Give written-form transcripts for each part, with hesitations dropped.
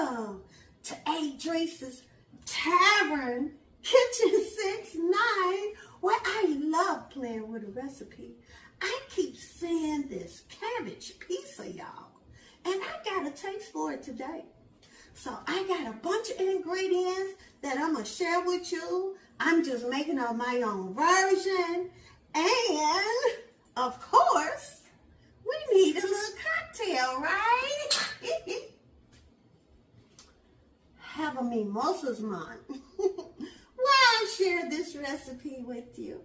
welcome to Adrice's Tavern Kitchen 69, where I love playing with a recipe. I keep saying this cabbage pizza, y'all, and I got a taste for it today. So I got a bunch of ingredients that I'm going to share with you. I'm just making up my own version. And, of course, we need a little cocktail, right? Have a mimosa's man. Why I share this recipe with you.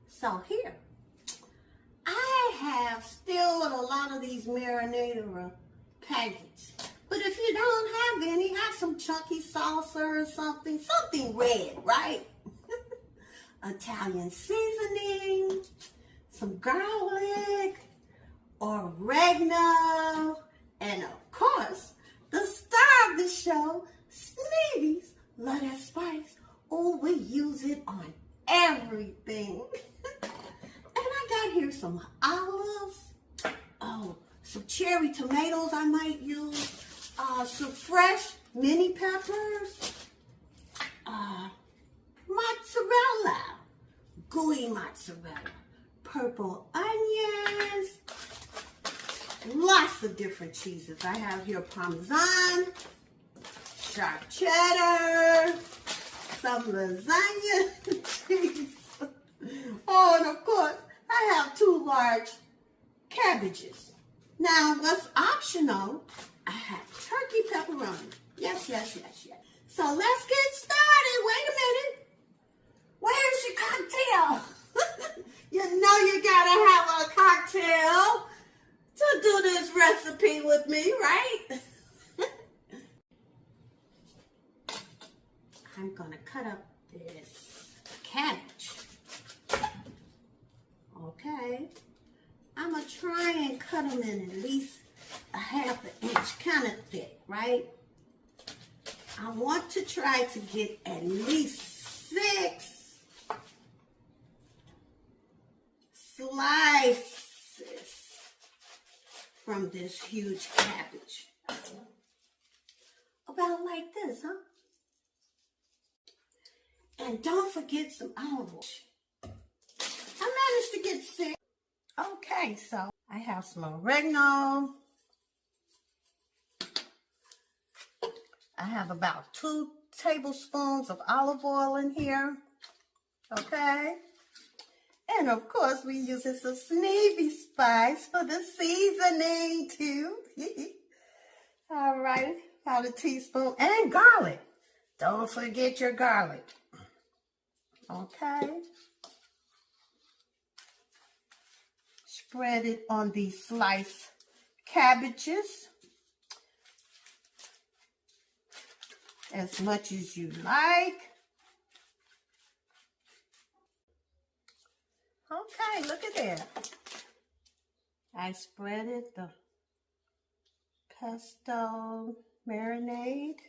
So here, I have still a lot of these marinara packets. But if you don't have any, have some chunky salsa or something red, right? Italian seasoning, some garlic, oregano, and of course, the star of the show, Sneavy's. Love that spice. Oh, we use it on everything. And I got here some olives. Oh, some cherry tomatoes I might use. Some fresh mini peppers. Mozzarella. Gooey mozzarella. Purple onions. Lots of different cheeses. I have here parmesan, sharp cheddar, some lasagna cheese. Oh, and of course, I have 2 large cabbages. Now, what's optional, I have turkey pepperoni. Yes. So let's get started. Wait a minute. Where's your cocktail? You know you gotta have a cocktail to do this recipe with me, right? I'm gonna cut up this cabbage. Okay. I'm gonna try and cut them in at least a ½ inch, kind of thick, right? I want to try to get at least 6 slices from this huge cabbage. About like this, huh? And don't forget some olive oil. I managed to get 6. Okay, so I have some oregano. I have about 2 tablespoons of olive oil in here. Okay. And of course, we using some Sneavy spice for the seasoning too. All right, about a teaspoon. And garlic. Don't forget your garlic. Okay. Spread it on these sliced cabbages. As much as you like. Okay, look at that. I spread it, the pesto marinade.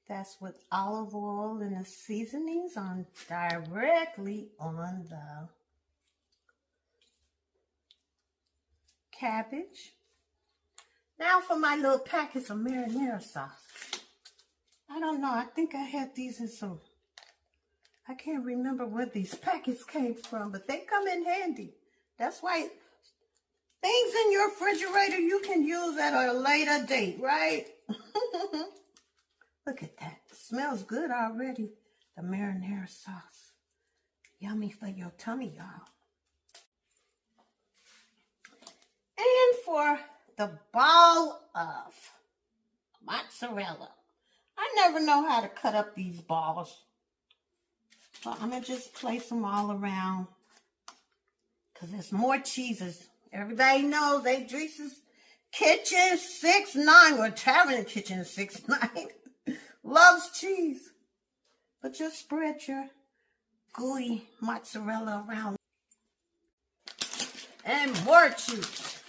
That's with olive oil and the seasonings on directly on the cabbage. Now for my little packets of marinara sauce. I don't know, I think I had these in some, I can't remember where these packets came from, but they come in handy. That's why things in your refrigerator you can use at a later date, right? Look at that. It smells good already. The marinara sauce. Yummy for your tummy, y'all. And for the ball of mozzarella. I never know how to cut up these balls. So I'm going to just place them all around. Because there's more cheeses. Everybody knows Adrice's Kitchen 69 or Tavern Kitchen 69 loves cheese. But just spread your gooey mozzarella around. And more cheese.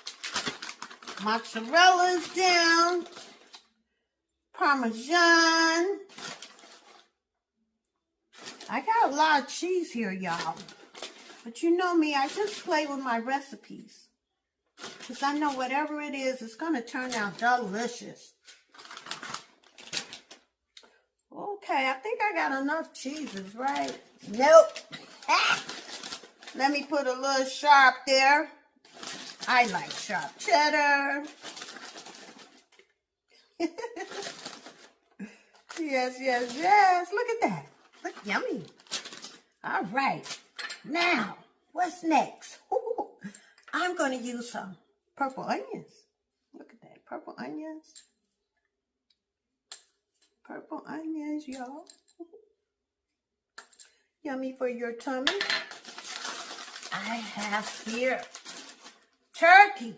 Mozzarella is down. Parmesan. I got a lot of cheese here, y'all. But you know me, I just play with my recipes. Because I know whatever it is, it's going to turn out delicious. Okay, I think I got enough cheeses, right? Nope. Let me put a little sharp there. I like sharp cheddar. Yes, yes, yes. Look at that. Look yummy. All right. Now, what's next? Ooh, I'm going to use some purple onions. Look at that. Purple onions. Purple onions, y'all. Yummy for your tummy. I have here turkey,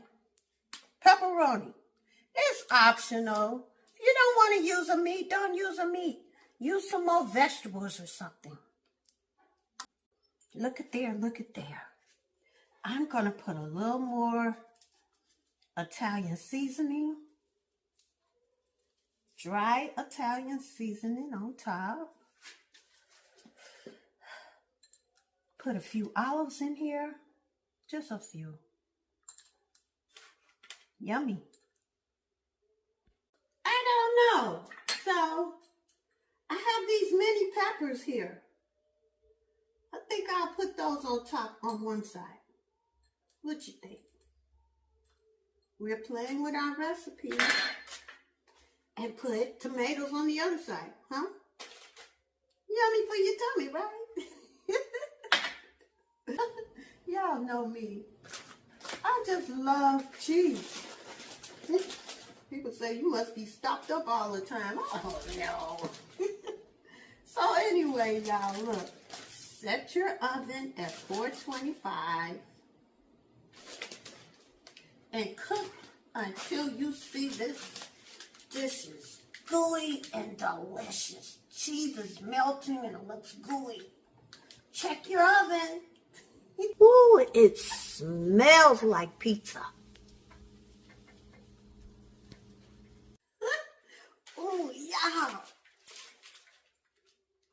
pepperoni. It's optional. If you don't want to use a meat, don't use a meat. Use some more vegetables or something. Look at there, look at there. I'm going to put a little more Italian seasoning. Dry Italian seasoning on top. Put a few olives in here. Just a few. Yummy. I don't know. So, I have these mini peppers here. I think I'll put those on top on one side. What you think? We're playing with our recipe. And put tomatoes on the other side, huh? Yummy for your tummy, right? Y'all know me. I just love cheese. People say you must be stocked up all the time. Oh, no. So anyway, y'all, look. Set your oven at 425 and cook until you see this dish is gooey and delicious. Cheese is melting and it looks gooey. Check your oven. Ooh, it smells like pizza. Ooh, yeah.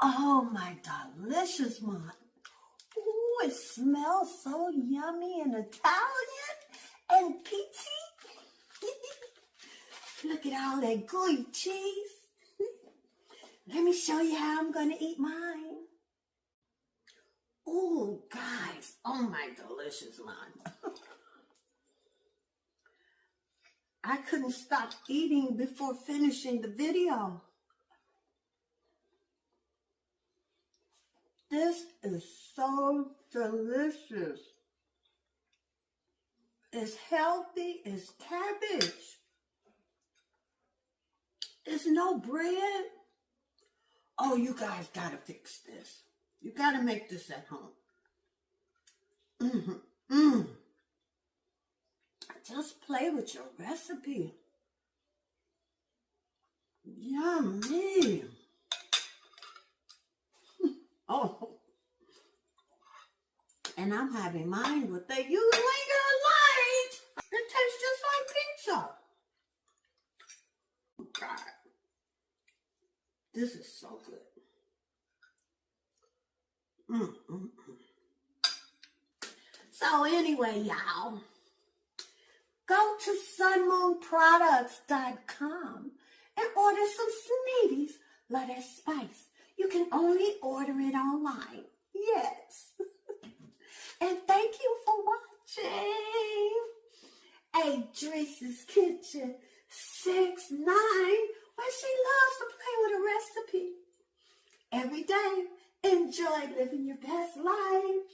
Oh, my delicious one. Ooh, it smells so yummy and Italian and peachy. Look at all that gooey cheese. Let me show you how I'm going to eat mine. Ooh, guys. Oh, my delicious one. I couldn't stop eating before finishing the video. This is so delicious. It's healthy. It's cabbage. There's no bread. Oh, you guys gotta fix this. You gotta make this at home. Just play with your recipe. Yummy. Oh. And I'm having mine with the Linger Light. It tastes just like pizza. God. This is so good. So anyway, y'all, go to sunmoonproducts.com and order some Sneavy's lettuce spice. You can only order it online. Yes. And thank you for watching Adrice's Kitchen 6'9", where she loves to play with a recipe. Every day, enjoy living your best life.